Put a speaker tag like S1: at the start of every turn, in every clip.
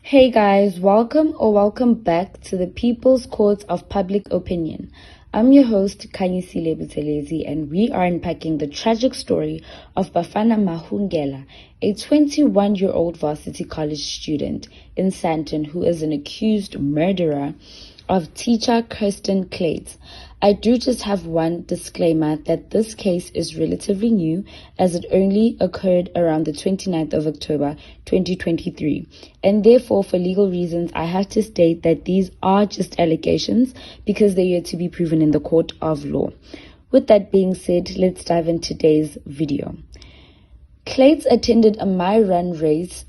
S1: Hey guys, welcome back to the People's Court of Public Opinion. I'm your host, Kanyisile Butelezi, and we are unpacking the tragic story of Bafana Mahungela, a 21-year-old varsity college student in Sandton who is an accused murderer of teacher Kirsten Kluyts. I do just have one disclaimer that this case is relatively new as it only occurred around the 29th of October 2023, and therefore for legal reasons I have to state that these are just allegations because they are yet to be proven in the court of law. With that being said, let's dive into today's video. Kluyts attended a My Run race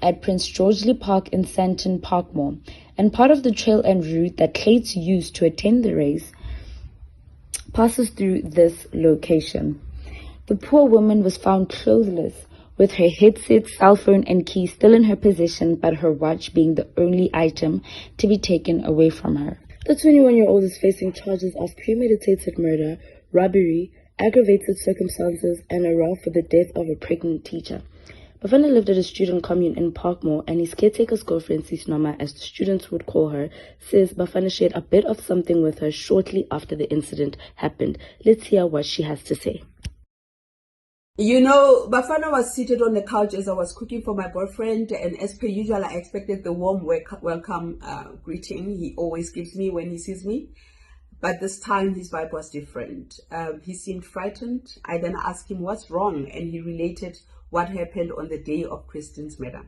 S1: at Prince George Park in Sandton Park Mall, and part of the trail and route that Kluyts used to attend the race passes through this location. The poor woman was found clothless, with her headset, cell phone and keys still in her possession, but her watch being the only item to be taken away from her. The 21-year-old is facing charges of premeditated murder, robbery, aggravated circumstances, and a row for the death of a pregnant teacher. Bafana lived at a student commune in Parkmore, and his caretaker's girlfriend, Sis, as the students would call her, says Bafana shared a bit of something with her shortly after the incident happened. Let's hear what she has to say.
S2: You know, Bafana was seated on the couch as I was cooking for my boyfriend, and as per usual, I expected the warm welcome greeting he always gives me when he sees me. But this time his vibe was different. He seemed frightened. I then asked him what's wrong, and he related what happened on the day of Kirsten's murder.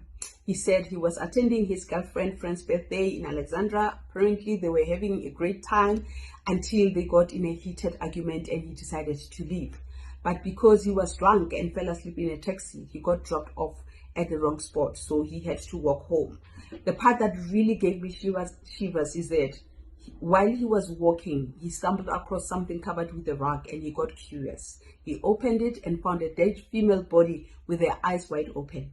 S2: He said he was attending his girlfriend's birthday in Alexandra. Apparently they were having a great time until they got in a heated argument and he decided to leave. But because he was drunk and fell asleep in a taxi, he got dropped off at the wrong spot, so he had to walk home. The part that really gave me shivers is that while he was walking, he stumbled across something covered with a rug and he got curious. He opened it and found a dead female body with her eyes wide open.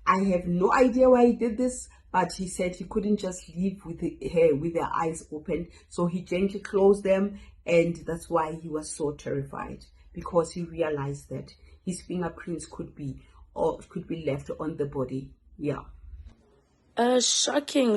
S2: I have no idea why he did this, but he said he couldn't just leave with her with her eyes open, so he gently closed them, and that's why he was so terrified, because he realized that his fingerprints could be left on the body. Yeah.
S1: Shocking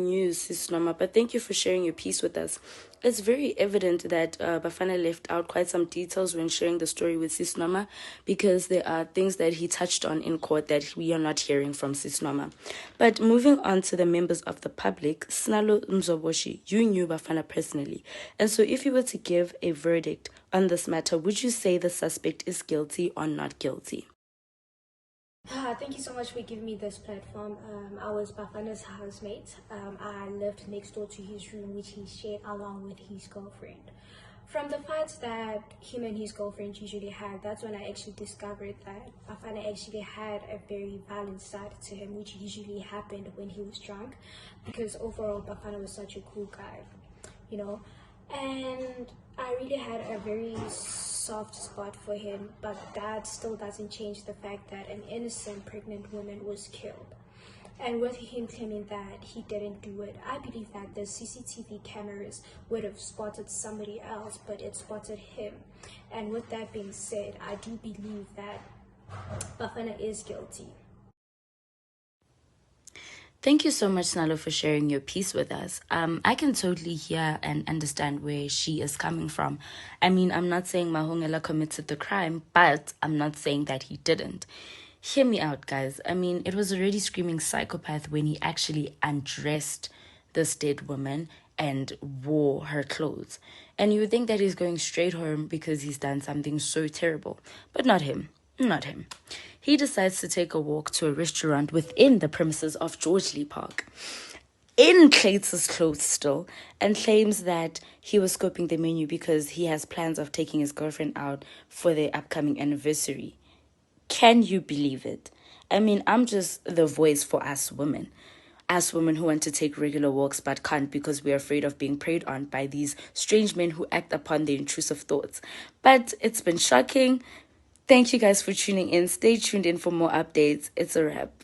S1: news, Sis Noma, but thank you for sharing your piece with us. It's very evident that Bafana left out quite some details when sharing the story with Sis Noma, because there are things that he touched on in court that we are not hearing from Sis Noma. But moving on to the members of the public, Snalo Mzoboshi, you knew Bafana personally, and so if you were to give a verdict on this matter, would you say the suspect is guilty or not guilty?
S3: Thank you so much for giving me this platform. I was Bafana's housemate. I lived next door to his room, which he shared along with his girlfriend. From the fights that him and his girlfriend usually had, that's when I actually discovered that Bafana actually had a very violent side to him, which usually happened when he was drunk, because overall Bafana was such a cool guy, you know. And I really had a very soft spot for him, but that still doesn't change the fact that an innocent pregnant woman was killed. And with him claiming that he didn't do it, I believe that the CCTV cameras would have spotted somebody else, but it spotted him. And with that being said, I do believe that Bafana is guilty.
S1: Thank you so much, Snalo, for sharing your piece with us. I can totally hear and understand where she is coming from. I mean, I'm not saying Mahungela committed the crime, but I'm not saying that he didn't. Hear me out, guys. I mean, it was already screaming psychopath when he actually undressed this dead woman and wore her clothes. And you would think that he's going straight home because he's done something so terrible. But not him. Not him. He decides to take a walk to a restaurant within the premises of George Park, in Kluyts' clothes still, and claims that he was scoping the menu because he has plans of taking his girlfriend out for their upcoming anniversary. Can you believe it? I mean, I'm just the voice for us women. Us women who want to take regular walks but can't because we're afraid of being preyed on by these strange men who act upon their intrusive thoughts. But it's been shocking. Thank you guys for tuning in. Stay tuned in for more updates. It's a wrap.